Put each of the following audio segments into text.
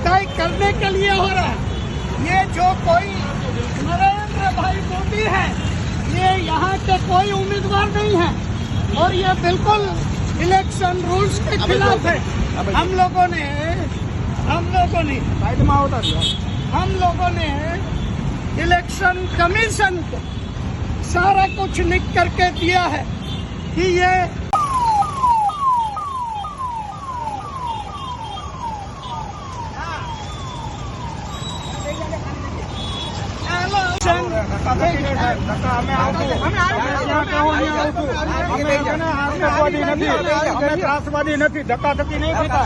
तय करने के लिए हो रहा है। ये जो कोई नरेंद्र भाई मोदी है, ये यहाँ के कोई उम्मीदवार नहीं है और ये बिल्कुल इलेक्शन रूल्स के खिलाफ है। हम लोगों ने इलेक्शन कमीशन को सारा कुछ लिख करके दिया है कि ये ત્રાસવાદી નથી, ધક્કાધક્કી નહીં થતા.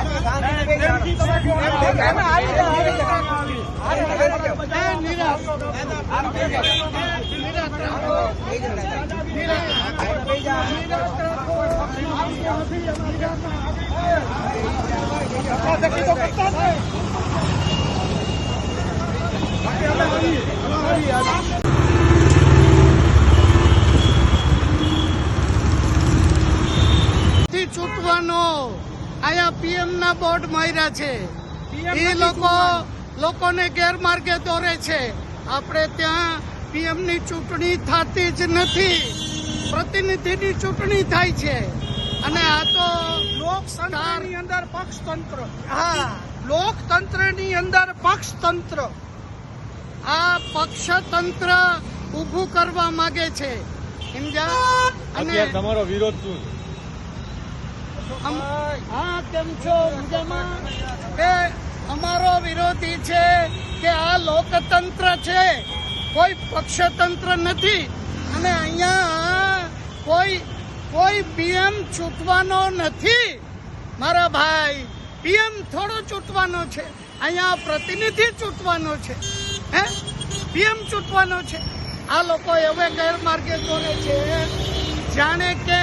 ધક્કાધક્કી તો કરતા જ છૂટવાનો આયા પીએમ ના બોર્ડ માર્યા છે. એ લોકોને ગેરમાર્ગે દોરે છે. આપણે ત્યાં પીએમ ની ચૂંટણી થતી જ નથી, પ્રતિનિધિની ચૂંટણી થાય છે. અને આ તો લોકતંત્રની અંદર પક્ષતંત્ર, હા, લોકતંત્રની અંદર પક્ષતંત્ર, આ પક્ષતંત્ર ઊભું કરવા માંગે છે. અને તમારો વિરોધ શું છે? હા, કેમ છો? કે અમારો વિરોધી છે કે આ લોકતંત્ર છે, કોઈ પક્ષતંત્ર નથી. અને અહીંયા કોઈ પીએમ ચૂંટવાનો નથી મારા ભાઈ. પીએમ થોડો ચૂંટવાનો છે, અહીંયા પ્રતિનિધિ ચૂંટવાનો છે. હે, પીએમ ચૂંટવાનો છે. આ લોકો હવે ગેરમાર્ગે દોરે છે, જાણે કે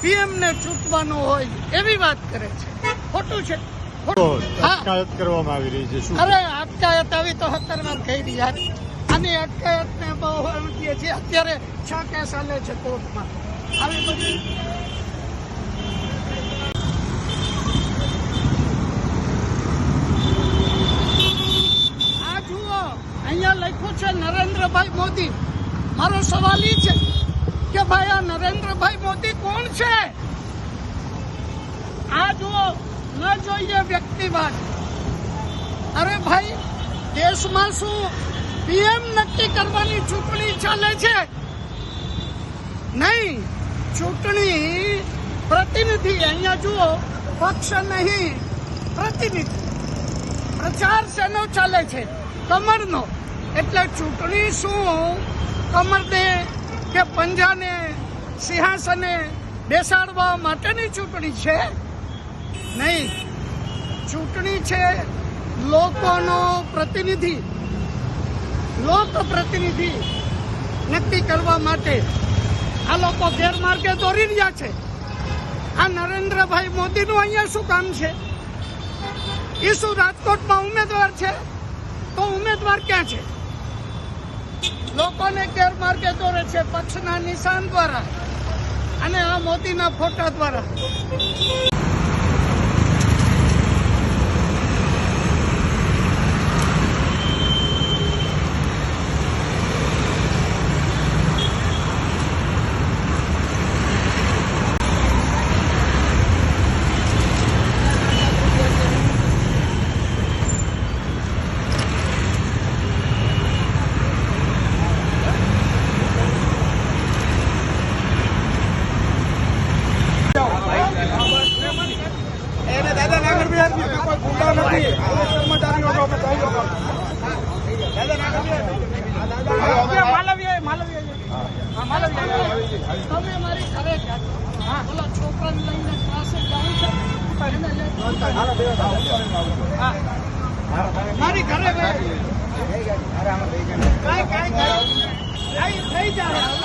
પીએમ ને ચૂંટવાનું હોય એવી વાત કરે છે. ખોટું છે. અટકાયત કરવામાં આવી રહી છે. શું? અરે અટકાયત આવી તો 17 વાર કહી દી યાર. આની અટકાયત ને બહુ કહે છે. અત્યારે 6 કેસ ચાલે છે કોર્ટમાં. આવી બધી આ જુઓ, અહીંયા લખ્યું છે નરેન્દ્રભાઈ મોદી. મારો સવાલ એ છે કે ભાઈ આ નરેન્દ્રભાઈ મોદી કોણ છે? આ જુઓ, ન જોઈએ વ્યક્તિવાદ. અરે ભાઈ, દેશમાં શું પીએમ નક્કી કરવાની ચૂંટણી ચાલે છે? નહીં, ચૂંટણી પ્રતિનિધિ. અહીંયા જુઓ, પક્ષ નહીં, પ્રતિનિધિ. પ્રચાર શેનો ચાલે છે? કમરનો. એટલે ચૂંટણી શું કમરને કે પંજાને સિંહાસને બેસાડવા માટેની ચૂંટણી છે? નહીં, ચૂંટણી છે લોકોનો પ્રતિનિધિ, લોકપ્રતિનિધિ નક્કી કરવા માટે. આ લોકો ગેરમાર્ગે દોરી રહ્યા છે. આ નરેન્દ્રભાઈ મોદીનું અહીંયા શું કામ છે? એ શું રાજકોટમાં ઉમેદવાર છે? તો ઉમેદવાર ક્યાં છે? લોકોને ગેરમાર્ગે દોરે છે પક્ષના નિશાન દ્વારા અને આ મોદીના ફોટા દ્વારા. તમે મારી ઘરે બોલા છોકરાને લઈને ક્લાસે જાઉં છે, મારી ઘરે કઈ થઈ જાય.